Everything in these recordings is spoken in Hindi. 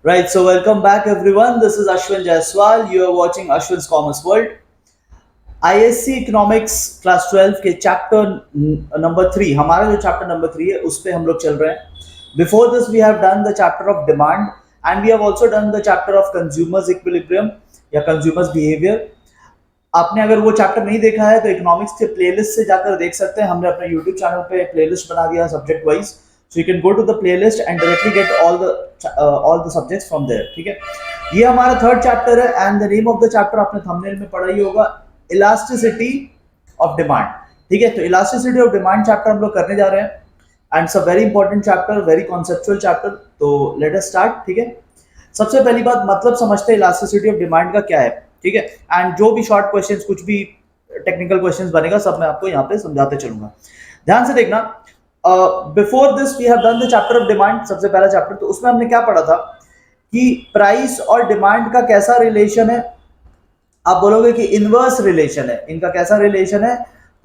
Right, so welcome back everyone. This is Ashwin Jaiswal. You are watching Ashwin's Commerce World. ISC Economics class 12 के चैप्टर नंबर 3, हमारा जो चैप्टर नंबर 3 है उस पे हम लोग चल रहे हैं. Before this we have done the chapter of demand and we have also done the chapter of consumers equilibrium या कंज्यूमर्स बिहेवियर. आपने अगर वो चैप्टर नहीं देखा है तो इकोनॉमिक्स के प्लेलिस्ट से जाकर देख सकते हैं. हमने अपने यूट्यूब चैनल पे प्लेलिस्ट बना दिया subject wise, so you can go to the playlist and directly get all the subjects from there. ठीक है, ये हमारा थर्ड चैप्टर है and the name of the chapter आपने थंबनेल में पढ़ा ही होगा, इलास्टिसिटी ऑफ डिमांड. ठीक है, तो इलास्टिसिटी ऑफ डिमांड चैप्टर हम लोग करने जा रहे हैं and it's a very important chapter, very conceptual chapter. तो लेट अस स्टार्ट. ठीक है, सबसे पहली बात मतलब समझते हैं इलास्टिसिटी ऑफ डिमांड का क्या है. ठीक है, एंड जो भी शॉर्ट क्वेश्चंस, कुछ भी टेक्निकल क्वेश्चंस बनेगा सब मैं आपको यहाँ पे समझाते चलूंगा. ध्यान से देखना. Before this we have done the chapter of demand, सबसे पहला चैप्टर. तो उसमें हमने क्या पढ़ा था कि प्राइस और डिमांड का कैसा रिलेशन है. आप बोलोगे कि इनवर्स रिलेशन है. इनका कैसा रिलेशन है?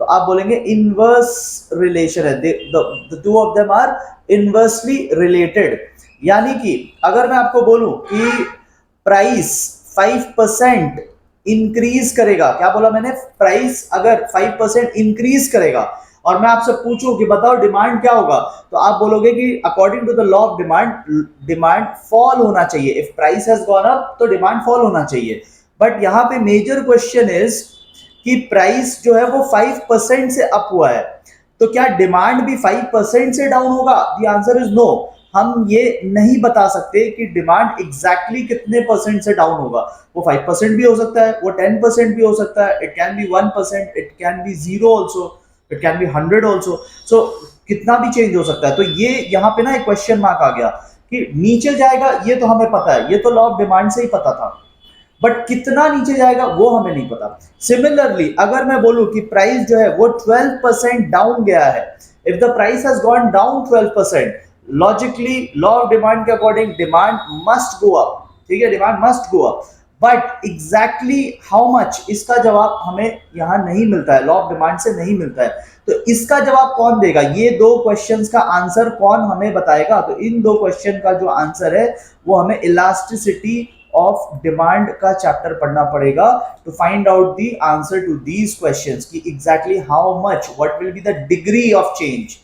तो आप बोलेंगे इनवर्स रिलेशन है. The two of them are inversely related. यानी कि अगर मैं आपको बोलूं कि प्राइस 5% इंक्रीज करेगा, क्या बोला मैंने, प्राइस अगर 5% इंक्रीज करेगा और मैं आपसे पूछूं कि बताओ डिमांड क्या होगा, तो आप बोलोगे कि according to the law of demand fall होना चाहिए. If price has gone up तो डिमांड फॉल होना चाहिए. बट यहां पे मेजर क्वेश्चन इज कि प्राइस जो है वो 5% से अप हुआ है, तो क्या डिमांड भी 5% से डाउन होगा? The answer is no. हम ये नहीं बता सकते कि डिमांड एग्जैक्टली कितने परसेंट से डाउन होगा. वो 5% भी हो सकता है, वो 10% भी हो सकता है, it can be 1%, it can be 0 also, it can be 100 also. So कितना भी चेंज हो सकता है. तो ये यहाँ पे ना एक क्वेश्चन मार्क आ गया कि नीचे जाएगा, ये तो हमें पता है, ये तो लॉ ऑफ डिमांड से ही पता था, बट कितना नीचे जाएगा वो हमें नहीं पता. सिमिलरली अगर मैं बोलूं कि प्राइस जो है वो 12% डाउन गया है, if the price has gone down 12%, logically law of demand के according demand must go up. ठीक है, demand must go up, but exactly how much, इसका जवाब हमें यहां नहीं मिलता है, लॉ ऑफ डिमांड से नहीं मिलता है. तो इसका जवाब कौन देगा? ये दो क्वेश्चंस का आंसर कौन हमें बताएगा? तो इन दो क्वेश्चन का जो आंसर है वो हमें इलास्टिसिटी ऑफ डिमांड का चैप्टर पढ़ना पड़ेगा to find out the answer to these questions कि exactly how much, what will be the degree of change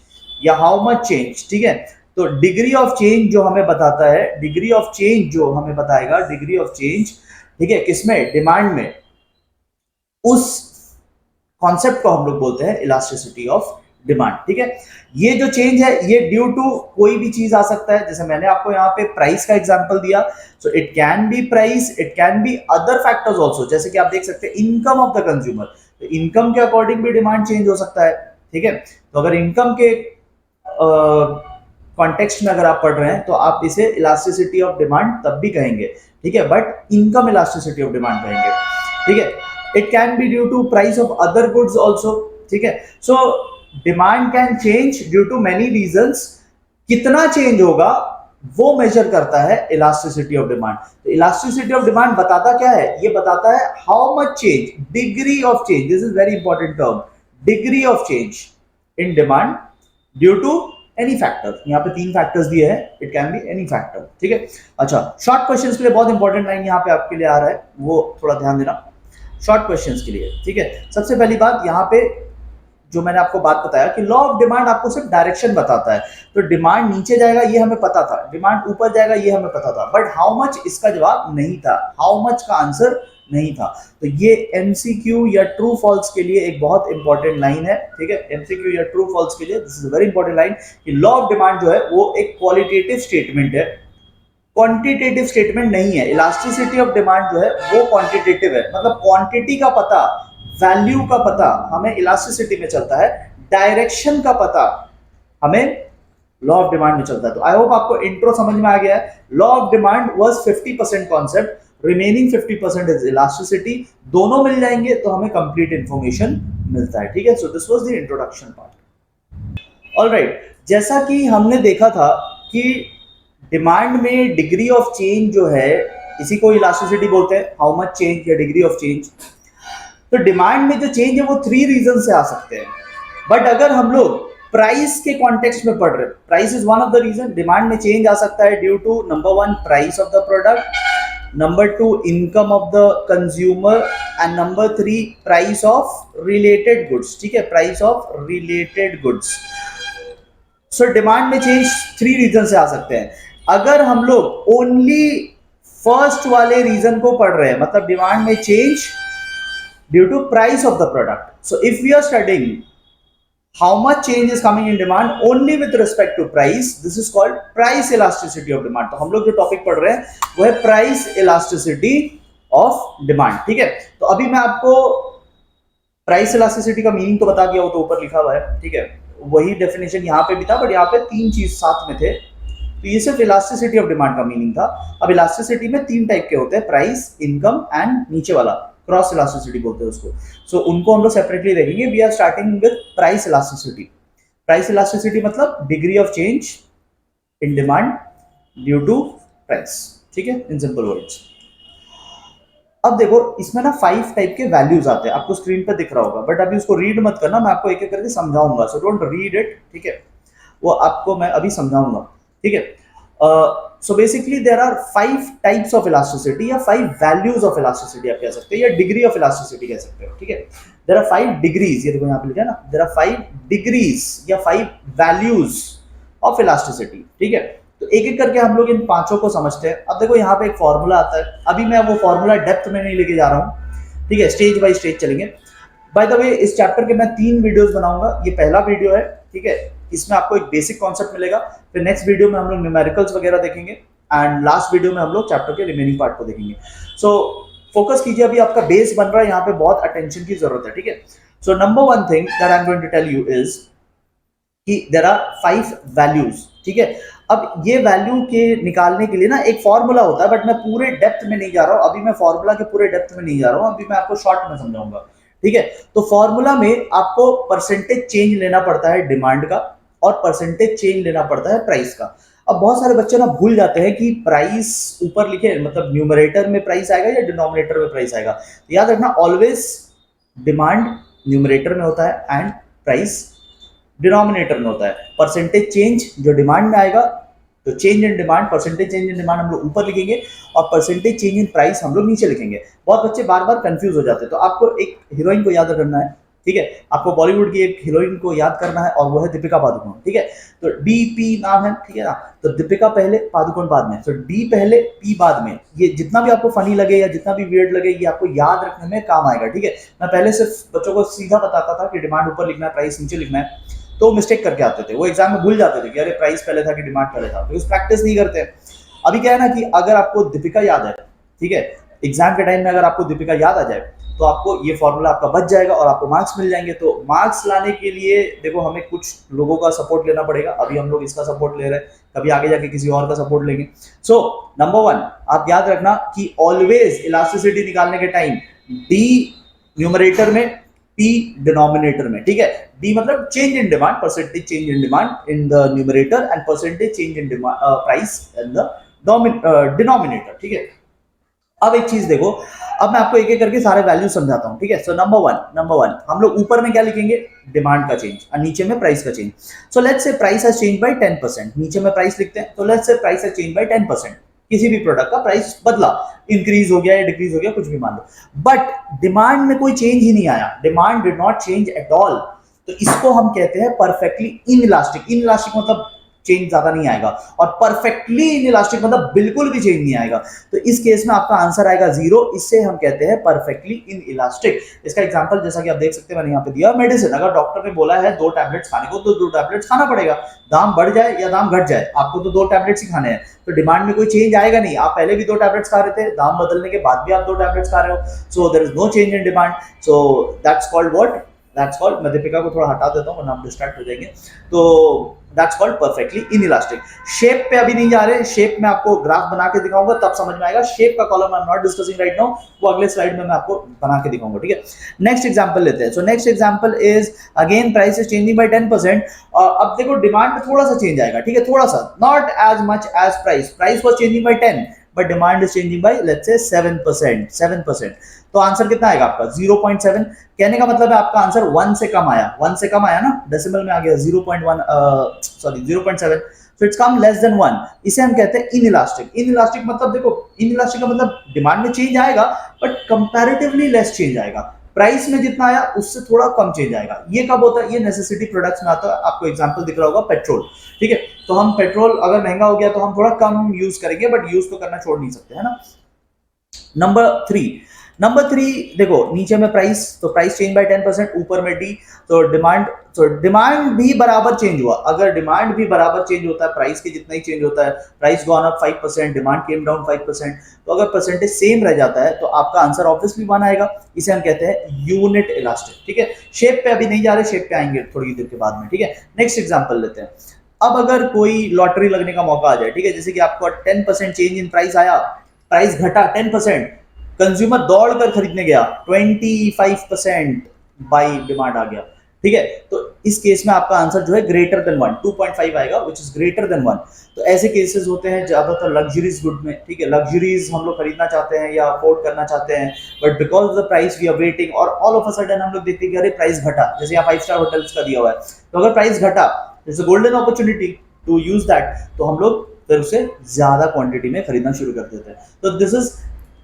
या हाउ मच चेंज. ठीक है, तो डिग्री ऑफ चेंज जो हमें बताता है, डिग्री ऑफ चेंज जो हमें बताएगा, डिग्री ऑफ चेंज, ठीक है, किसमें? डिमांड में. उस कॉन्सेप्ट को हम लोग बोलते हैं इलास्टिसिटी ऑफ डिमांड. ठीक है, ये जो चेंज है ये ड्यू टू कोई भी चीज आ सकता है. जैसे मैंने आपको यहाँ पे प्राइस का एग्जांपल दिया, so it can B price, it can B other factors also. जैसे कि आप देख सकते हैं इनकम ऑफ द कंज्यूमर, तो इनकम के अकॉर्डिंग भी डिमांड चेंज हो सकता है. ठीक है, तो अगर इनकम के कॉन्टेक्स्ट में अगर आप पढ़ रहे हैं तो आप इसे इलास्टिसिटी ऑफ डिमांड तब भी कहेंगे. ठीक है, but income elasticity of demand कहेंगे. ठीक है, it can be due to price of other goods also. ठीक है, so demand can change due to many reasons. कितना चेंज होगा वो मेजर करता है इलास्टिसिटी ऑफ डिमांड. तो इलास्टिसिटी ऑफ डिमांड बताता क्या है? ये बताता है how much change, degree of change. This is very important term, degree of change in demand due to any factor. यहाँ पे 3 फैक्टर्स दिए हैं, it can be any factor. ठीक है, अच्छा, शॉर्ट क्वेश्चंस के लिए बहुत इंपॉर्टेंट लाइन यहाँ पे आपके लिए आ रहा है, वो थोड़ा ध्यान देना शॉर्ट क्वेश्चंस के लिए. ठीक है, सबसे पहली बात यहाँ पे जो मैंने आपको बात बताया कि लॉ ऑफ डिमांड आपको सिर्फ डायरेक्शन बताता है. तो डिमांड नीचे जाएगा ये हमें पता था, डिमांड ऊपर जाएगा ये हमें पता था, बट हाउ मच इसका जवाब नहीं था, हाउ मच का आंसर नहीं था. तो ये एमसीक्यू या ट्रू फॉल्स के लिए एक बहुत इंपॉर्टेंट लाइन है. ठीक है, एमसीक्यू या ट्रू फॉल्स के लिए this is very important line कि लॉ ऑफ डिमांड जो है वो एक क्वालिटेटिव स्टेटमेंट है, क्वांटिटेटिव स्टेटमेंट नहीं है. इलास्टिसिटी ऑफ डिमांड जो है वो क्वांटिटेटिव है, मतलब क्वांटिटी का पता, वैल्यू का पता हमें इलास्टिसिटी में चलता है, डायरेक्शन का पता हमें लॉ ऑफ डिमांड में चलता है. तो आई होप आपको इंट्रो समझ में आ गया है. Law of demand was 50% concept, remaining 50% is elasticity. दोनों मिल जाएंगे तो हमें कंप्लीट इंफॉर्मेशन मिलता है. ठीक है, so this was the introduction part. Alright, जैसा कि हमने देखा था कि डिमांड में डिग्री ऑफ चेंज जो है, इसी को इलास्टिसिटी बोलते हैं, हाउ मच चेंज या डिग्री ऑफ चेंज. तो डिमांड में जो चेंज है वो 3 रीजन से आ सकते हैं. बट अगर हम लोग प्राइस के कॉन्टेक्स्ट में पढ़ रहे हैं, price is one of the reason. Demand में चेंज आ सकता है due to number one price of the product, number two income of the consumer, and number three price of related goods. ठीक है, price of related goods. So demand में चेंज थ्री रीजन से आ सकते हैं। अगर हम लोग ओनली फर्स्ट वाले रीजन को पढ़ रहे हैं, मतलब डिमांड में change due to price of the product, so if we are studying how much change is coming in demand only with respect to price, this is called price elasticity of demand। तो हम लोग जो टॉपिक पढ़ रहे हैं वो है प्राइस इलास्टिसिटी ऑफ डिमांड। ठीक है, तो अभी मैं आपको प्राइस इलास्टिसिटी का मीनिंग तो बता दिया, वो तो ऊपर लिखा हुआ है। ठीक है, वही डेफिनेशन यहाँ पे भी था, बट यहाँ पे तीन चीज साथ में थे, तो ये सिर्फ इलास्टिसिटी ऑफ डिमांड का मीनिंग था। अब इलास्टिसिटी में तीन टाइप के होते हैं, प्राइस, इनकम एंड नीचे वाला क्रॉस इलास्टिसिटी बोलते हैं उसको। सो उनको हम लोग सेपरेटली देखेंगे। We are starting with price elasticity. Price elasticity मतलब degree of change in demand due to price. ठीक है, इन सिंपल वर्ड्स। अब देखो इसमें ना 5 टाइप के वैल्यूज आते हैं, आपको स्क्रीन पर दिख रहा होगा, बट अभी उसको रीड मत करना, मैं आपको एक एक करके समझाऊंगा, सो डोंट रीड इट। ठीक है, वो आपको मैं अभी समझाऊंगा। ठीक है, so basically there are 5 types of elasticity या 5 values of elasticity आप कह सकते हैं, या degree of elasticity कह सकते हो। ठीक है, there are 5 degrees, ये देखो यहाँ पे लिखा है ना, there are 5 degrees या 5 values of elasticity। ठीक है, तो एक एक करके हम लोग इन पांचों को समझते हैं। अब देखो यहाँ पे एक फॉर्मूला आता है, अभी मैं वो फॉर्मूला डेप्थ में नहीं लेके जा रहा हूँ। ठीक है, स्टेज बाय स्टेज चलेंगे। बाय द वे इस चैप्टर के मैं 3 वीडियोस बनाऊंगा, ये पहला वीडियो है। ठीक है, इसमें आपको एक बेसिक कॉन्सेप्ट मिलेगा, फिर नेक्स्ट वीडियो में हम लोग न्यूमेरिकल्स वगैरह देखेंगे, एंड लास्ट वीडियो में हम लोग चैप्टर के रिमेनिंग पार्ट को देखेंगे। सो फोकस कीजिए, अभी आपका बेस बन रहा है, यहाँ पे बहुत अटेंशन की जरूरत है। ठीक है, so number one thing that I am going to tell you is कि देयर आर 5 वैल्यूज। ठीक है, अब ये वैल्यू के निकालने के लिए ना एक फॉर्मूला होता है, बट मैं पूरे डेप्थ में नहीं जा रहा हूँ, अभी मैं फॉर्मूला के पूरे डेप्थ में नहीं जा रहा हूँ, अभी मैं आपको शॉर्ट में समझाऊंगा। ठीक है, तो फॉर्मूला में आपको परसेंटेज चेंज लेना पड़ता है डिमांड का, और परसेंटेज चेंज लेना पड़ता है प्राइस का। अब बहुत सारे बच्चे ना भूल जाते हैं कि प्राइस ऊपर लिखे मतलब न्यूमरेटर में प्राइस आएगा या डिनोमिनेटर में प्राइस आएगा। तो याद रखना ऑलवेज डिमांड न्यूमरेटर में होता है एंड प्राइस डिनोमिनेटर में होता है। परसेंटेज चेंज जो डिमांड में आएगा, तो change in demand, percentage change in demand हम लोग ऊपर लिखेंगे, और परसेंटेज चेंज इन प्राइस हम लोग नीचे लिखेंगे। बहुत बच्चे बार बार कंफ्यूज हो जाते हैं। तो आपको एक हीरोइन को याद करना है। ठीक है, आपको बॉलीवुड की एक हीरोइन को याद करना है, और वो है दीपिका पादुकोण। ठीक है, तो DP नाम है। ठीक है ना, तो दीपिका पहले, पादुकोण बाद में, तो D पहले, P बाद में। ये जितना भी आपको फनी लगे या जितना भी वियर्ड लगे, ये आपको याद रखने में काम आएगा। ठीक है, मैं पहले सिर्फ बच्चों को सीधा बताता था कि डिमांड ऊपर लिखना है, प्राइस नीचे लिखना है, तो मिस्टेक करके आते थे, वो एग्जाम में भूल जाते थे कि अरे प्राइस पहले था कि डिमांड पहले था, तो प्रैक्टिस नहीं करते। अभी क्या है ना कि अगर आपको दीपिका याद है, ठीक है, एग्जाम के टाइम में अगर आपको दीपिका याद आ जाए, तो आपको ये फॉर्मूला आपका बच जाएगा और आपको मार्क्स मिल जाएंगे। तो मार्क्स लाने के लिए देखो हमें कुछ लोगों का सपोर्ट लेना पड़ेगा। अभी हम लोग इसका सपोर्ट ले रहे हैं, कभी आगे जाके किसी और का सपोर्ट लेंगे। सो नंबर 1 आप याद रखना कि ऑलवेज इलास्टिसिटी निकालने के टाइम डी न्यूमरेटर में, P डिनोमिनेटर में। ठीक है, D मतलब change in demand, percentage change in demand in the numerator, and percentage change in price in the denominator. ठीक है, अब एक चीज देखो, अब मैं आपको एक एक करके सारे वैल्यू समझाता हूं। ठीक है, सो नंबर वन हम लोग ऊपर में क्या लिखेंगे, डिमांड का चेंज, और नीचे में प्राइस का change. So let's say price has change bye 10%, नीचे में प्राइस लिखते हैं, तो let's say price has change bye 10%, किसी भी प्रोडक्ट का प्राइस बदला, इंक्रीज हो गया या डिक्रीज हो गया, कुछ भी मान लो, बट डिमांड में कोई चेंज ही नहीं आया, demand did not change at all, तो इसको हम कहते हैं परफेक्टली इनइलास्टिक। इनइलास्टिक मतलब चेंज ज्यादा नहीं आएगा, और परफेक्टली इनइलास्टिक मतलब बिल्कुल भी चेंज नहीं आएगा। तो इस केस में आपका आंसर आएगा 0, इससे हम कहते हैं परफेक्टली इनइलास्टिक। इसका एग्जांपल जैसा कि आप देख सकते हैं, मैंने यहाँ पे दिया मेडिसिन। अगर डॉक्टर ने बोला है 2 टैबलेट्स खाने को, तो 2 टैबलेट्स खाना पड़ेगा, दाम बढ़ जाए या दाम घट जाए, आपको तो 2 टैबलेट्स ही खाने हैं। तो डिमांड में कोई चेंज आएगा नहीं, आप पहले भी 2 टैबलेट्स खा रहे थे, दाम बदलने के बाद भी आप 2 टैबलेट्स खा रहे हो, so there is no change in demand. So that's called what, that's called, मैं दीपिका को थोड़ा हटा देता हूं वरना आप डिस्ट्रैक्ट हो जाएंगे। तो that's called perfectly inelastic. Shape पे अभी नहीं जा रहे, शेप में आपको ग्राफ बना के दिखाऊंगा तब समझ में आएगा। शेप का column I am not discussing right now, वो अगले स्लाइड में मैं आपको बना के दिखाऊंगा। ठीक है, नेक्स्ट एग्जांपल लेते हैं। So next example is again price is changing by 10%। अब देखो डिमांड में थोड़ा सा चेंज आएगा, ठीक है, थोड़ा सा, not as much as price. Price was changing by 10, but demand is changing by let's say 7%। तो आंसर कितना आएगा आपका 0.7। कहने का मतलब है आपका आंसर 1 से कम आया, 1 से कम आया ना, डेसिमल में आ गया 0.1 sorry 0.7, so it's come less than 1। इसे हम कहते हैं इनइलास्टिक। इनइलास्टिक मतलब देखो, इनइलास्टिक का मतलब डिमांड में चेंज आएगा बट कंपैरेटिवली लेस चेंज आएगा, प्राइस में जितना आया उससे थोड़ा कम चेंज आएगा। ये कब होता है? ये नेसेसिटी प्रोडक्ट्स में आता है। आपको एग्जांपल दिख रहा होगा पेट्रोल, ठीक है, तो हम पेट्रोल अगर महंगा हो गया तो हम थोड़ा कम यूज करेंगे, बट यूज तो करना छोड़ नहीं सकते, है ना। नंबर थ्री देखो, नीचे में प्राइस, तो प्राइस चेंज बाय 10%, ऊपर में डी, तो डिमांड भी बराबर चेंज हुआ। अगर डिमांड भी बराबर चेंज होता है प्राइस के जितना ही चेंज होता है, price gone up 5%, demand came down 5%, तो अगर परसेंटेज सेम रह जाता है तो आपका आंसर ऑब्वियसली 1 आएगा। इसे हम कहते हैं यूनिट इलास्टिक, ठीक है। शेप पे अभी नहीं जा रहे, शेप पे आएंगे थोड़ी देर के बाद में, ठीक है। नेक्स्ट एग्जांपल लेते हैं। अब अगर कोई लॉटरी लगने का मौका आ जाए, ठीक है, जैसे कि आपको 10% चेंज इन प्राइस आया, प्राइस घटा 10%, कंज्यूमर दौड़ कर खरीदने गया, 25% बाई डिमांड आ गया, ठीक है, तो इस केस में आपका आंसर जो है ग्रेटर देन 1, 2.5 आएगा, विच इज ग्रेटर देन 1। तो ऐसे केसेस होते हैं ज्यादातर लग्जरीज गुड में, ठीक है, लग्जरीज हम लोग खरीदना चाहते हैं या अफोर्ड करना चाहते हैं, but because of the price we are waiting, और ऑल ऑफ अ सडन हम लोग देखते हैं कि अरे प्राइस घटा, जैसे यहाँ 5 स्टार होटल्स का दिया हुआ है, तो अगर प्राइस घटा, it's a golden opportunity to use that, तो हम लोग फिर उसे ज्यादा क्वांटिटी में खरीदना शुरू कर देते हैं। तो दिस इज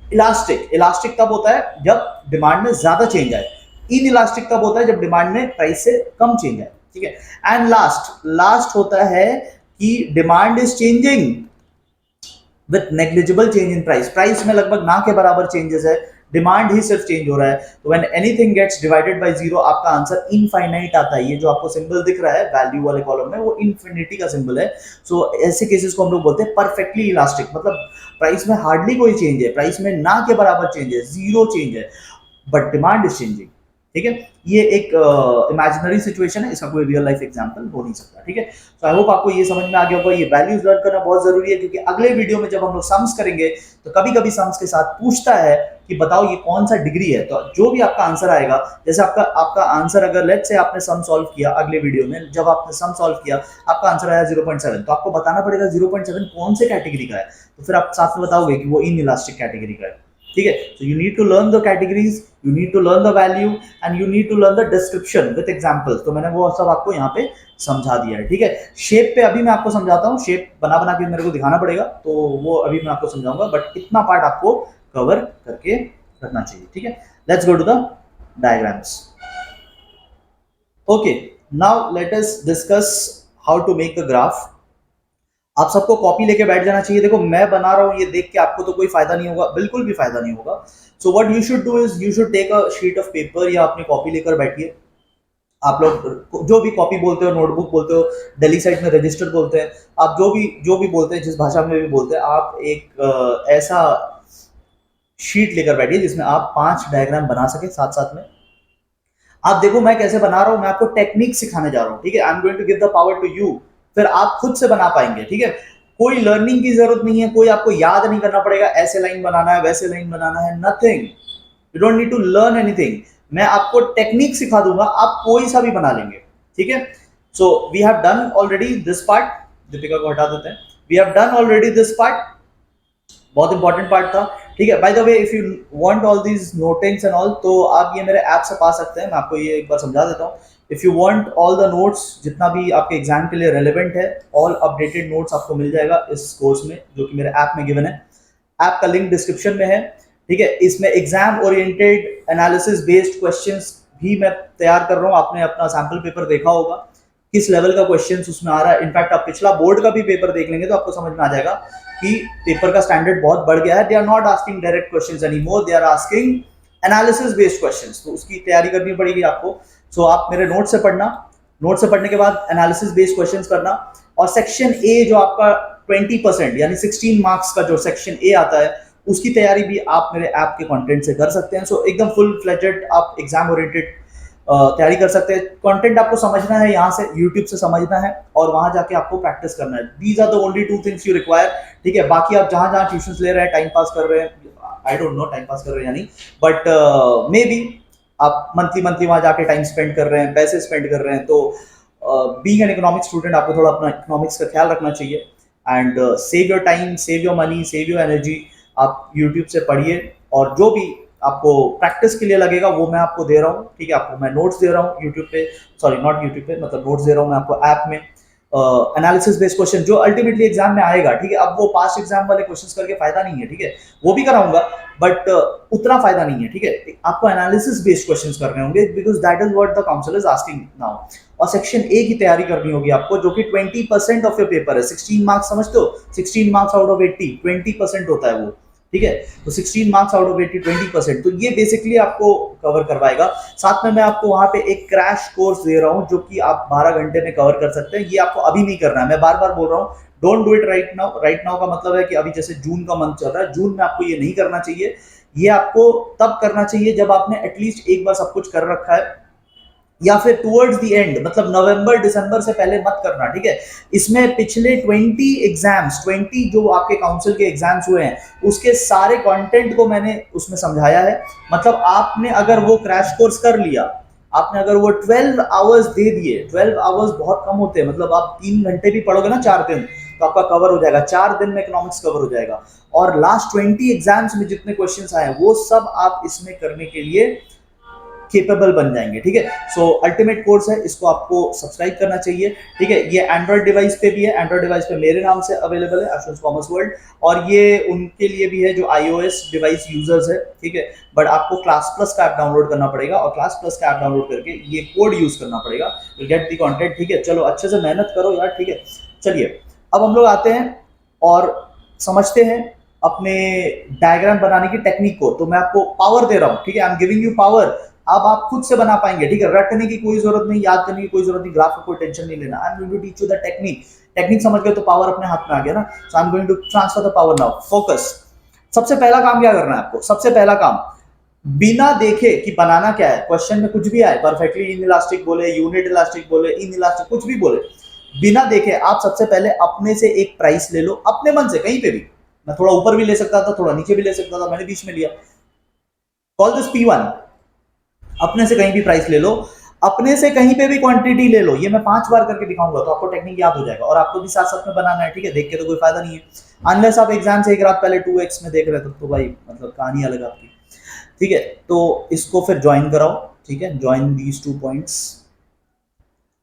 इलास्टिक। इलास्टिक तब होता है जब डिमांड में ज्यादा चेंज आए, इन इलास्टिक तब होता है जब डिमांड में प्राइस से कम चेंज आए, ठीक है। एंड लास्ट होता है कि demand is changing with negligible change in price, price में लगभग ना के बराबर चेंजेस है, डिमांड ही सिर्फ चेंज हो रहा है। तो when anything gets divided by zero, आपका आंसर इनफाइनाइट आता है। ये जो आपको सिंबल दिख रहा है वैल्यू वाले कॉलम में, वो इन्फिनिटी का सिंबल है। सो ऐसे केसेस को हम लोग बोलते हैं परफेक्टली इलास्टिक, मतलब प्राइस में हार्डली कोई चेंज है, प्राइस में ना के बराबर चेंज है, जीरो चेंज है, बट डिमांड इज चेंजिंग, ठीक है। ये एक इमेजिनरी सिचुएशन है, इसका कोई रियल लाइफ एग्जांपल हो नहीं सकता, ठीक है। सो आई होप आपको ये समझ में आ गया होगा। ये वैल्यूज लर्न करना बहुत जरूरी है, क्योंकि अगले वीडियो में जब हम लोग सम्स करेंगे तो कभी कभी सम्स के साथ पूछता है कि बताओ ये कौन सा डिग्री है, तो जो भी आपका आंसर आएगा, जैसे आपका आंसर अगर लेट्स से आपने सम सॉल्व किया, अगले वीडियो में जब आपने सम सॉल्व किया आपका आंसर आया 0.7, तो आपको बताना पड़ेगा 0.7 कौन से कैटेगरी का है, तो फिर आप साथ में बताओगे कि वो इन इलास्टिक कैटेगरी का है, ठीक है। So you need to learn the categories, you need to learn the value, and you need to learn the description with examples. तो मैंने वो सब आपको यहाँ पे समझा दिया है, ठीक है। शेप पे अभी मैं आपको समझाता हूँ, शेप बना बना के मेरे को दिखाना पड़ेगा, तो वो अभी मैं आपको समझाऊंगा, बट इतना पार्ट आपको कवर करके रखना चाहिए, ठीक है। Let's go to the diagrams. Okay, now let us discuss how to make the graph. आप सबको कॉपी लेके बैठ जाना चाहिए। देखो मैं बना रहा हूँ, ये देख के आपको तो कोई फायदा नहीं होगा, बिल्कुल भी फायदा नहीं होगा। So what you should do is you should take a sheet of paper या अपनी कॉपी लेकर बैठिए। आप लोग जो भी कॉपी बोलते हो, नोटबुक बोलते हो, दिल्ली साइड में रजिस्टर बोलते हैं, आप जो भी बोलते हैं, जिस भाषा में भी बोलते हैं, आप एक ऐसा शीट लेकर बैठिए जिसमें आप 5 डायग्राम बना सके साथ साथ में। आप देखो मैं कैसे बना रहा हूं, मैं आपको टेक्निक सिखाने जा रहा हूं, ठीक है। I am going to give the power to you, फिर आप खुद से बना पाएंगे, ठीक है। कोई लर्निंग की जरूरत नहीं है, कोई आपको याद नहीं करना पड़ेगा ऐसे लाइन बनाना है वैसे लाइन बनाना है, nothing, you don't need to learn anything. मैं आपको टेक्निक सिखा दूंगा, आप कोई सा भी बना लेंगे, ठीक है। So we have done already this part, Deepika को हटा देते हैं, we have done already this part, बहुत इंपॉर्टेंट पार्ट था, ठीक है। By the way if you want all these notings and all, तो आप ये मेरे ऐप से पा सकते हैं। मैं आपको ये एक बार समझा देता हूँ। If you want all the notes, जितना भी आपके एग्जाम के लिए रेलेवेंट है, ऑल अपडेटेड नोट्स आपको मिल जाएगा इस कोर्स में, जो कि मेरे ऐप में गिवन है। ऐप का लिंक डिस्क्रिप्शन में है, ठीक है। इसमें exam oriented analysis based questions भी मैं तैयार कर रहा हूँ। आपने अपना सैंपल पेपर देखा होगा, किस लेवल का क्वेश्चंस उसमें आ रहा है। इनफैक्ट आप पिछला बोर्ड का भी पेपर देख लेंगे तो आपको समझ में आ जाएगा कि पेपर का स्टैंडर्ड बहुत बढ़ गया है। They are not asking direct questions anymore, they are asking analysis based questions, तो उसकी तैयारी करनी पड़ेगी आपको। सो आप मेरे नोट से पढ़ना, नोट से पढ़ने के बाद एनालिसिस बेस्ड क्वेश्चंस करना, और सेक्शन ए जो आपका 20% यानी 16 मार्क्स का जो सेक्शन ए आता है, उसकी तैयारी भी आप मेरे ऐप के कंटेंट से कर सकते हैं। सो एकदम फुल फ्लेजेड आप एग्जाम ओरिएंटेड तैयारी कर सकते हैं। कंटेंट आपको समझना है, यहाँ से यूट्यूब से समझना है, और वहां जाके आपको प्रैक्टिस करना है। These are the only 2 things you require, ठीक है। बाकी आप जहां जहां ट्यूशंस ले रहे हैं, टाइम पास कर रहे हैं, I don't know time pass कर रहे हैं या नहीं, बट मे बी आप मंथली वहां जाके टाइम स्पेंड कर रहे हैं, पैसे स्पेंड कर रहे हैं, तो बीइंग एन इकोनॉमिक्स स्टूडेंट आपको थोड़ा अपना इकोनॉमिक्स का ख्याल रखना चाहिए। And save your time, save your money, save your energy. आप यूट्यूब से पढ़िए और जो भी आपको प्रैक्टिस के लिए लगेगा वो मैं आपको दे रहा हूँ, ठीक है। आपको मैं नोट्स दे रहा हूँ यूट्यूब पे, सॉरी नॉट यूट्यूब पे, मतलब नोट्स दे रहा हूँ मैं आपको ऐप में। एनालिसिस बेस्ड क्वेश्चन जो अल्टीमेटली एग्जाम में आएगा, ठीक है। अब वो पास्ट एग्जाम वाले क्वेश्चंस करके फायदा नहीं है, ठीक है, वो भी कराऊंगा बट उतना फायदा नहीं है, ठीक है। आपको एनालिसिस बेस्ड क्वेश्चंस करने होंगे because that is what the council is asking now. और सेक्शन ए की तैयारी करनी होगी आपको, जो कि 20% ऑफ योर पेपर है। 16 मार्क्स समझते हो, 16 मार्क्स आउट ऑफ 80, 20% होता है वो, ठीक है। तो 16 मार्क्स आउट ऑफ 80, 20%, तो ये बेसिकली आपको कवर करवाएगा। साथ में मैं आपको वहां पे एक क्रैश कोर्स दे रहा हूं जो कि आप 12 घंटे में कवर कर सकते हैं। ये आपको अभी नहीं करना है, मैं बार बार बोल रहा हूँ, don't do it right now. Right now का मतलब है कि अभी जैसे जून का मंथ चल रहा है, जून में आपको ये नहीं करना चाहिए। ये आपको तब करना चाहिए जब आपने एटलीस्ट एक बार सब कुछ कर रखा है, या फिर टुवर्ड्स द एंड, मतलब नवंबर दिसंबर से पहले मत करना, ठीक है। इसमें पिछले 20 एग्जाम्स, 20 जो आपके काउंसिल के एग्जाम्स हुए हैं, उसके सारे कंटेंट को मैंने उसमें समझाया है। मतलब आपने अगर वो क्रैश कोर्स कर लिया, आपने अगर वो 12 आवर्स दे दिए, 12 आवर्स बहुत कम होते हैं, मतलब आप 3 घंटे भी पढ़ोगे ना 4 दिन, तो आपका कवर हो जाएगा, 4 दिन में इकोनॉमिक्स कवर हो जाएगा। और लास्ट 20 एग्जाम्स में जितने क्वेश्चंस आए वो सब आप इसमें करने के लिए केपेबल बन जाएंगे, ठीक है। सो अल्टीमेट कोर्स है, इसको आपको सब्सक्राइब करना चाहिए, ठीक है। ये एंड्रॉइड डिवाइस पे भी है, एंड्रॉइड डिवाइस पे मेरे नाम से अवेलेबल है, अश्विन कॉमर्स वर्ल्ड। और ये उनके लिए भी है जो iOS डिवाइस यूजर्स है, ठीक है। बट आपको क्लास प्लस का ऐप डाउनलोड करना पड़ेगा, और क्लास प्लस का ऐप डाउनलोड करके ये कोड यूज करना पड़ेगा, यू गेट द कंटेंट, ठीक है। चलो अच्छे से मेहनत करो यार, ठीक है। चलिए अब हम लोग आते हैं और समझते हैं अपने डायग्राम बनाने की टेक्निक को। तो मैं आपको पावर दे रहा हूँ, ठीक है, I am giving you power. अब आप खुद से बना पाएंगे, ठीक है। रटने की कोई जरूरत नहीं, याद करने की कोई जरूरत नहीं, ग्राफ का कोई टेंशन नहीं लेना। I am going to teach you the technique. Technique समझ गए तो पावर अपने हाथ में आ गया ना। So I am going to transfer the power now, focus. सबसे पहला काम क्या करना है आपको, सबसे पहला काम, बिना देखे कि बनाना क्या है, क्वेश्चन में कुछ भी आए, परफेक्टली इन इलास्टिक बोले, यूनिट इलास्टिक बोले, इन इलास्टिक कुछ भी बोले, बिना देखे आप सबसे पहले अपने से एक प्राइस ले लो, अपने मन से, कहीं पे भी। मैं थोड़ा ऊपर भी ले सकता था, थोड़ा नीचे भी ले सकता था, मैंने बीच में लिया। Call this P1। अपने से कहीं भी प्राइस ले लो, अपने से कहीं पे भी क्वांटिटी ले लो। ये मैं 5 बार करके दिखाऊंगा तो आपको टेक्निक याद हो जाएगा, और आपको भी साथ साथ में बनाना है, ठीक है। देख के तो कोई फायदा नहीं है अनलेस आप एग्जाम से एक रात पहले 2x में देख रहे थे, तो भाई मतलब कहानी अलग आपकी, ठीक है। तो इसको फिर ज्वाइन कराओ, ठीक है, ज्वाइन दीज 2 पॉइंट्स।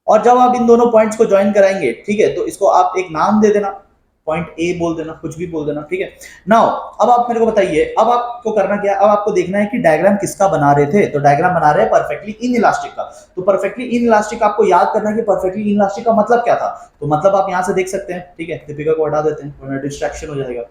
और जब आप इन दोनों पॉइंट्स को ज्वाइन कराएंगे, ठीक है, तो इसको आप एक नाम दे देना, पॉइंट ए बोल देना, कुछ भी बोल देना, ठीक है। नाउ अब आप मेरे को बताइए, अब आपको करना क्या, अब आपको देखना है कि डायग्राम किसका बना रहे थे। तो डायग्राम बना रहे हैं परफेक्टली इन इलास्टिक का। तो परफेक्टली इन इलास्टिक आपको याद करना है कि परफेक्टली इन इलास्टिक का मतलब क्या था। तो मतलब आप यहां से देख सकते हैं, ठीक है। दीपिका को हटा देते हैं वरना डिस्ट्रैक्शन हो जाएगा।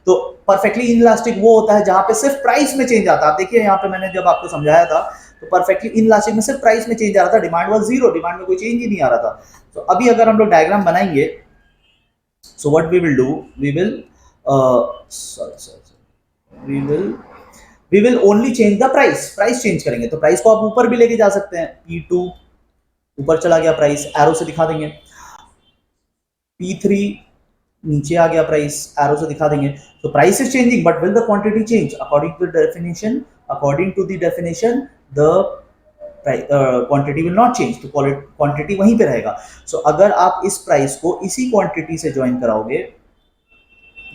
तो परफेक्टली इन इलास्टिक वो होता है जहां पे सिर्फ प्राइस में चेंज आता है। देखिए यहाँ पे मैंने जब आपको समझाया था, तो परफेक्टली इन इलास्टिक में सिर्फ प्राइस में चेंज आ रहा था, डिमांड वाज जीरो, डिमांड में कोई चेंज ही नहीं आ रहा था। तो अभी अगर हम लोग डायग्राम बनाएंगे, so what we will do, we will we will only change the price change करेंगे। तो प्राइस को आप ऊपर भी लेके जा सकते हैं, P2 ऊपर चला गया प्राइस, एरो से दिखा देंगे। P3 नीचे आ गया प्राइस, एरो से दिखा देंगे। तो price is changing but will the quantity change according to the definition, according to the definition the quantity will not change. तो क्वांटिटी वहीं पे रहेगा। सो अगर आप इस प्राइस को इसी क्वांटिटी से ज्वाइन कराओगे,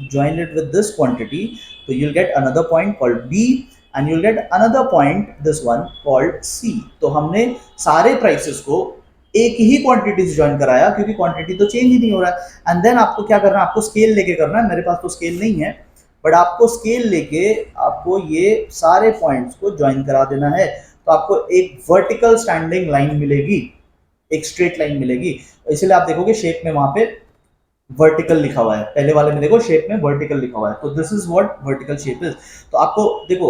join it with this quantity, so you'll get another point called B and you'll get another point, this one called C। तो हमने सारे प्राइसेस को एक ही क्वांटिटी से ज्वाइन कराया क्योंकि क्वांटिटी तो चेंज ही नहीं हो रहा है। एंड देन आपको क्या करना है, आपको स्केल लेके करना है। मेरे पास तो स्केल नहीं है, बट आपको स्केल लेके आपको ये सारे पॉइंट्स को ज्वाइन करा देना है। तो आपको एक वर्टिकल स्टैंडिंग लाइन मिलेगी, एक स्ट्रेट लाइन मिलेगी। इसलिए आप देखोगे शेप में वहां पे वर्टिकल लिखा हुआ है, पहले वाले में देखो शेप में वर्टिकल लिखा हुआ है। तो this is what vertical shape is. तो आपको देखो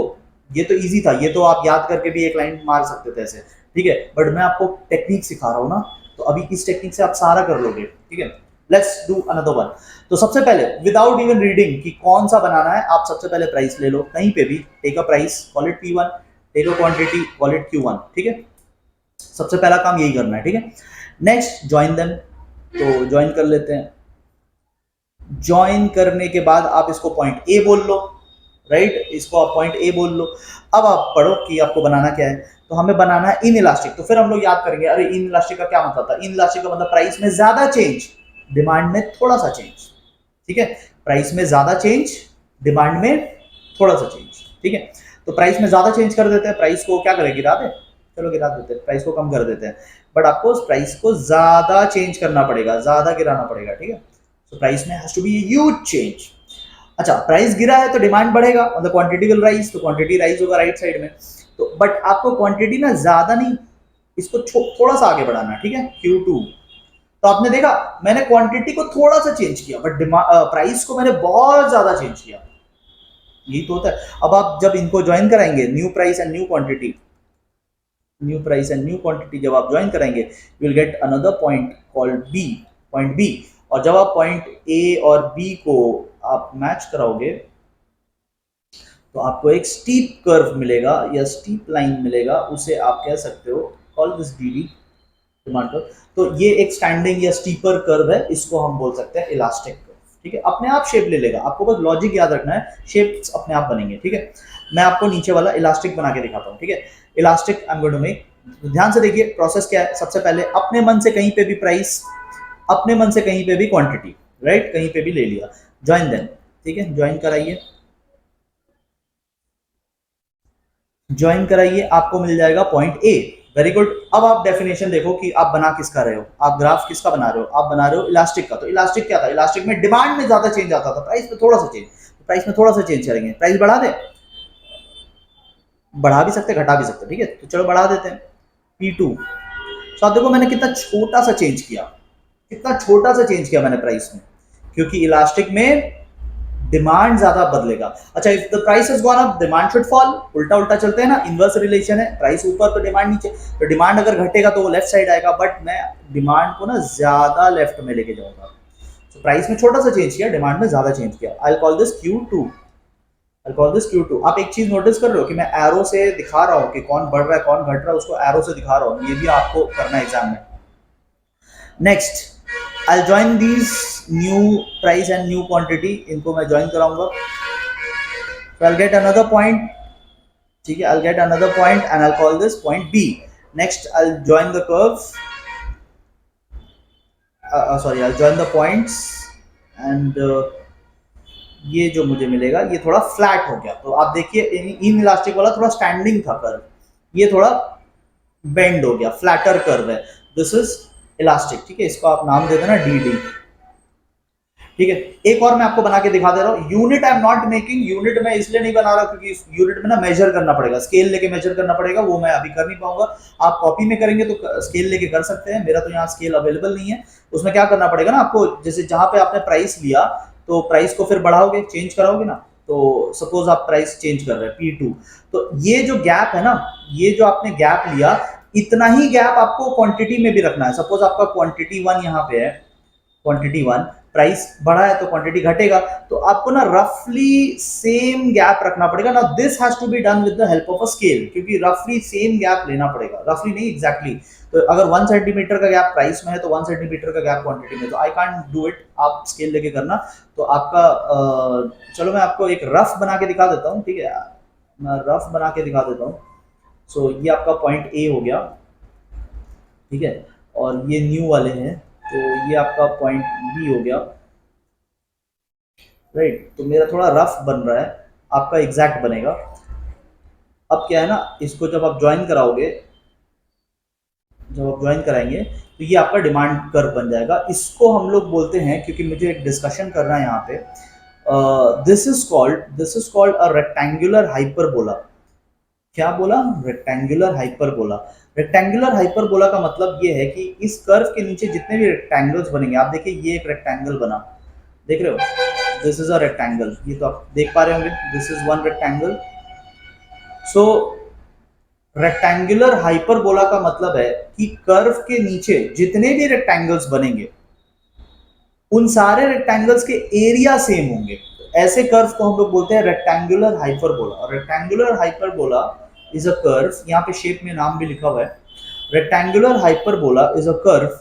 ये तो इजी था, ये तो आप याद करके भी एक लाइन मार सकते थे ऐसे, ठीक है। बट मैं आपको टेक्निक सिखा रहा हूँ ना, तो अभी इस टेक्निक से आप सारा कर लोगे, ठीक है। Let's do another one. तो सबसे पहले विदाउट इवन रीडिंग कि कौन सा बनाना है, आप सबसे पहले प्राइस ले लो कहीं पे भी, take a price, call it P1, take a quantity, call it Q1, ठीक है। सबसे पहला काम यही करना है, ठीक है। नेक्स्ट ज्वाइन देम, तो ज्वाइन कर लेते हैं। ज्वाइन करने के बाद आप इसको पॉइंट ए बोल लो, राइट, इसको आप पॉइंट ए बोल लो। अब आप पढ़ो कि आपको बनाना क्या है। तो हमें बनाना है इन इलास्टिक। तो फिर हम लोग याद करेंगे, अरे इन इलास्टिक का क्या मतलब था। इन इलास्टिक का मतलब प्राइस में ज्यादा चेंज, डिमांड में थोड़ा सा चेंज, ठीक है, प्राइस में ज्यादा चेंज, डिमांड में थोड़ा सा चेंज, ठीक है। तो प्राइस में ज्यादा चेंज कर देते हैं, प्राइस को क्या करें, गिरा दे, चलो गिरा देते हैं, प्राइस को कम कर देते हैं, बट आपको उस प्राइस को ज्यादा चेंज करना पड़ेगा, ज्यादा गिराना पड़ेगा, ठीक है। तो प्राइस में has to be huge change. अच्छा, प्राइस गिरा है तो डिमांड बढ़ेगा, मतलब क्वांटिटी विल राइज, तो क्वांटिटी राइज होगा राइट साइड में। तो बट आपको क्वांटिटी ना ज्यादा नहीं, इसको थोड़ा सा आगे बढ़ाना है, ठीक है, Q2। तो आपने देखा मैंने क्वांटिटी को थोड़ा सा चेंज किया, बट प्राइस को मैंने बहुत ज्यादा चेंज किया, यही तो होता है। अब आप जब इनको ज्वाइन कराएंगे, new price and new quantity, new price and new quantity जब आप ज्वाइन करेंगे, you will get another point called B, point B. और जब आप पॉइंट ए और बी को आप मैच कराओगे तो आपको एक स्टीप कर्व मिलेगा या स्टीप लाइन मिलेगा, उसे आप कह सकते हो call this DD demand curve. तो ये एक स्टैंडिंग या स्टीपर कर्व है, इसको हम बोल सकते हैं इलास्टिक कर्व, ठीक है। अपने आप शेप ले लेगा, आपको बस लॉजिक याद रखना है, शेप्स अपने आप बनेंगे, ठीक है। मैं आपको नीचे वाला इलास्टिक बना के दिखाता हूँ, ठीक है। Elastic I am going to make, ध्यान से देखिए प्रोसेस क्या है। सबसे पहले अपने मन से कहीं पे भी प्राइस, अपने मन से कहीं पे भी क्वांटिटी, राइट, कहीं पे भी ले लिया, ज्वाइन देन, ठीक है, ज्वाइन कराइए, ज्वाइन कराइए, आपको मिल जाएगा पॉइंट ए। Very good. अब आप डेफिनेशन देखो कि आप बना किसका रहे हो, आप ग्राफ किसका बना रहे हो, आप बना रहे हो इलास्टिक का। तो इलास्टिक क्या था, इलास्टिक में डिमांड में ज्यादा चेंज आता था, प्राइस में थोड़ा सा चेंज, प्राइस में थोड़ा सा चेंज करेंगे, प्राइस बढ़ा दे, बढ़ा भी सकते घटा भी सकते, ठीक है, तो चलो बढ़ा देते हैं P2। तो आप देखो मैंने कितना छोटा सा चेंज किया, कितना छोटा सा चेंज किया मैंने प्राइस में, क्योंकि इलास्टिक में डिमांड ज्यादा बदलेगा। अच्छा, if the price has gone up demand should fall, उल्टा उल्टा चलते हैं ना, इनवर्स रिलेशन है, प्राइस ऊपर तो डिमांड नीचे, तो डिमांड अगर घटेगा तो वो लेफ्ट साइड आएगा, बट मैं डिमांड को ना ज्यादा लेफ्ट में लेके जाऊंगा। तो प्राइस में छोटा सा चेंज किया, डिमांड में ज्यादा चेंज किया, I call this Q2, I call this Q2। आप एक चीज नोटिस कर रहे हो कि मैं एरो से दिखा रहा हूँ कि कौन बढ़ रहा है कौन घट रहा है, उसको एरो से दिखा रहा हूँ, ये भी आपको करना है एग्जाम में। Next I'll join these new price and new quantity, इनको मैं join कराऊंगा, so I'll get another point, ठीक है, I'll get another point and I'll call this point B. Next I'll join the curve, sorry I'll join the points and ये जो मुझे मिलेगा ये थोड़ा फ्लैट हो गया। तो आप देखिए इन इलास्टिक वाला थोड़ा स्टैंडिंग था कर्व, ये थोड़ा बेंड हो गया, फ्लैटर कर्व है, दिस इज इलास्टिक, ठीक है, इसको आप नाम दे देना DD, ठीक है। एक और मैं आपको बना के दिखा दे रहा हूँ, unit I am not making, unit मैं इसलिए नहीं बना रहा क्योंकि यूनिट में ना मेजर करना पड़ेगा, स्केल लेके मेजर करना पड़ेगा, वो मैं अभी कर नहीं पाऊंगा। आप कॉपी में करेंगे तो स्केल लेके कर सकते हैं, मेरा तो यहाँ स्केल अवेलेबल नहीं है। उसमें क्या करना पड़ेगा ना आपको, जैसे जहां पे आपने प्राइस लिया तो प्राइस को फिर बढ़ाओगे, चेंज कराओगे ना, तो सपोज आप प्राइस चेंज कर रहे हैं P2, तो ये जो गैप है ना, ये जो आपने गैप लिया, इतना ही गैप आपको क्वांटिटी में भी रखना है। सपोज आपका क्वांटिटी 1 यहाँ पे है, क्वांटिटी 1, प्राइस बढ़ा है तो क्वांटिटी घटेगा, तो आपको ना रफली सेम गैप रखना पड़ेगा ना। This has to be done with the help of a scale, क्योंकि रफली सेम गैप लेना पड़ेगा, रफली नहीं एग्जैक्टली। तो अगर 1 सेंटीमीटर का गैप प्राइस में है तो 1 सेंटीमीटर का गैप क्वांटिटी में, तो आई कांट डू इट, आप स्केल लेके करना। तो आपका चलो मैं आपको एक रफ बना के दिखा देता हूँ, ठीक है, मैं रफ बना के दिखा देता हूँ। सो ये आपका पॉइंट ए हो गया, ठीक है, और ये न्यू वाले हैं, तो ये आपका पॉइंट बी हो गया, राइट। तो मेरा थोड़ा रफ बन रहा है, आपका एग्जैक्ट बनेगा। अब क्या है ना, इसको जब आप ज्वाइन कराओगे, जब आप ज्वाइन कराएंगे तो ये आपका डिमांड कर्व बन जाएगा। इसको हम लोग बोलते हैं, क्योंकि मुझे एक डिस्कशन करना है यहाँ पे, this is called a rectangular hyperbola. क्या बोला, रेक्टेंगुलर हाइपरबोला। रेक्टेंगुलर हाइपरबोला का मतलब ये है कि इस कर्व के नीचे जितने भी रेक्टेंगल्स बनेंगे, आप देखिए ये एक रेक्टेंगल बना, देख रहे हो, दिस इज अ रेक्टेंगल, ये तो आप देख पा रहे होंगे, this is one rectangle. So rectangular hyperbola का मतलब है कि कर्व के नीचे जितने भी रेक्टेंगल्स बनेंगे उन सारे रेक्टेंगल्स के एरिया सेम होंगे। ऐसे कर्व को हम लोग बोलते हैं रेक्टेंगुलर हाइपरबोला। और rectangular hyperbola is a curve, यहाँ पे शेप में नाम भी लिखा हुआ है, rectangular hyperbola is a curve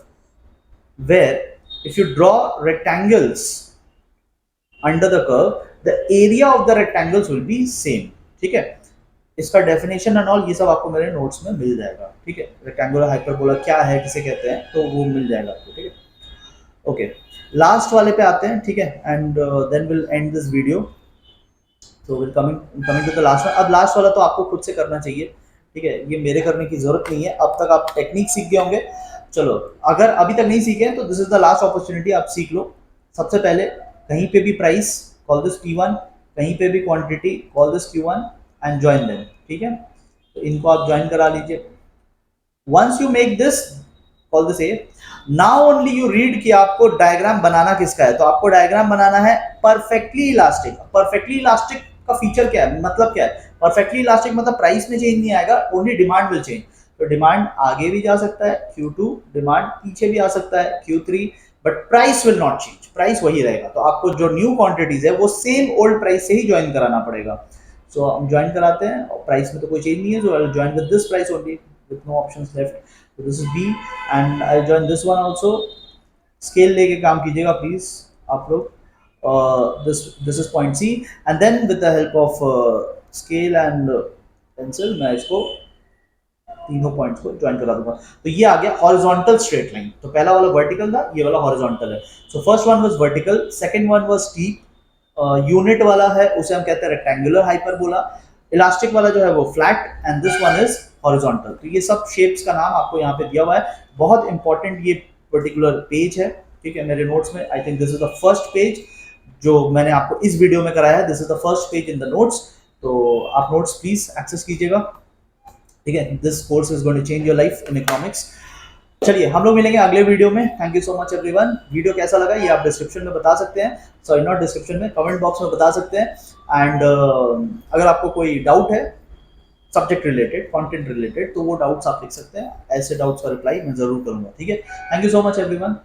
where if you draw rectangles under the curve the area of the rectangles will be same, ठीक है। इसका डेफिनेशन एंड ऑल ये सब आपको मेरे नोट्स में मिल जाएगा, ठीक है। रेक्टेंगुलर हाइपरबोला क्या है, किसे कहते हैं, तो वो मिल जाएगा आपको, ठीक है, ओके। लास्ट वाले पे आते हैं, ठीक है, and then will end this video. तो will coming to the last one. अब लास्ट वाला तो आपको खुद से करना चाहिए, ठीक है, ये मेरे करने की जरूरत नहीं है, अब तक आप टेक्निक सीख गए होंगे। चलो, अगर अभी तक नहीं सीखे तो this is the last opportunity, आप सीख लो। सबसे पहले कहीं पे भी प्राइस, कॉल दिस P1, कहीं पे भी quantity, call this Q1 and join them, ठीक है। तो इनको आप ज्वाइन करा लीजिए। once you make this, call this A, now only you read कि आपको डायग्राम बनाना किसका है। तो आपको डायग्राम बनाना है परफेक्टली इलास्टिक। परफेक्टली इलास्टिक का फीचर क्या है, मतलब क्या है? परफेक्टली इलास्टिक मतलब प्राइस में चेंज नहीं आएगा, ओनली डिमांड विल चेंज। तो डिमांड आगे भी जा सकता है Q2, डिमांड पीछे भी आ सकता है Q3, but price will not change, price वही रहेगा। तो आपको जो न्यू क्वांटिटीज है वो सेम ओल्ड प्राइस से ही ज्वाइन कराना पड़ेगा। सो हम ज्वाइन कराते हैं, और प्राइस में तो कोई चेंज नहीं है, so I will join with this price only with no options left. So this is B and I'll join this one also. Scale लेके काम कीजिएगा प्लीज आप लोग। this is point C and then with the help of scale and pencil मैं इसको तीनों पॉइंट्स को ज्वाइन करा दूंगा। तो ये आ गया हॉरिजॉन्टल स्ट्रेट लाइन। तो पहला वाला वर्टिकल था, ये वाला हॉरिजॉन्टल है। So first one was vertical, second one was steep, unit वाला है उसे हम कहते हैं रेक्टेंगुलर हाइपरबोला, इलास्टिक वाला जो है वो flat, and this one is horizontal. तो ये सब शेप्स का नाम आपको यहाँ पे दिया हुआ है। बहुत इंपॉर्टेंट ये पर्टिकुलर पेज है, ठीक है, मेरे नोट्स में। I think this is the first page जो मैंने आपको इस वीडियो में कराया है। This is the first page in the notes. तो आप नोट्स प्लीज एक्सेस कीजिएगा, ठीक है। This course is going to change your life in economics. चलिए हम लोग मिलेंगे अगले वीडियो में। Thank you so much everyone. Video कैसा लगा ये आप डिस्क्रिप्शन में बता सकते हैं, सॉरी नॉट डिस्क्रिप्शन में, कमेंट बॉक्स में बता सकते हैं। एंड अगर आपको कोई डाउट है सब्जेक्ट रिलेटेड, कंटेंट रिलेटेड, तो वो डाउट्स आप लिख सकते हैं। ऐसे डाउट्स का रिप्लाई मैं जरूर करूंगा, ठीक है। Thank you so much everyone.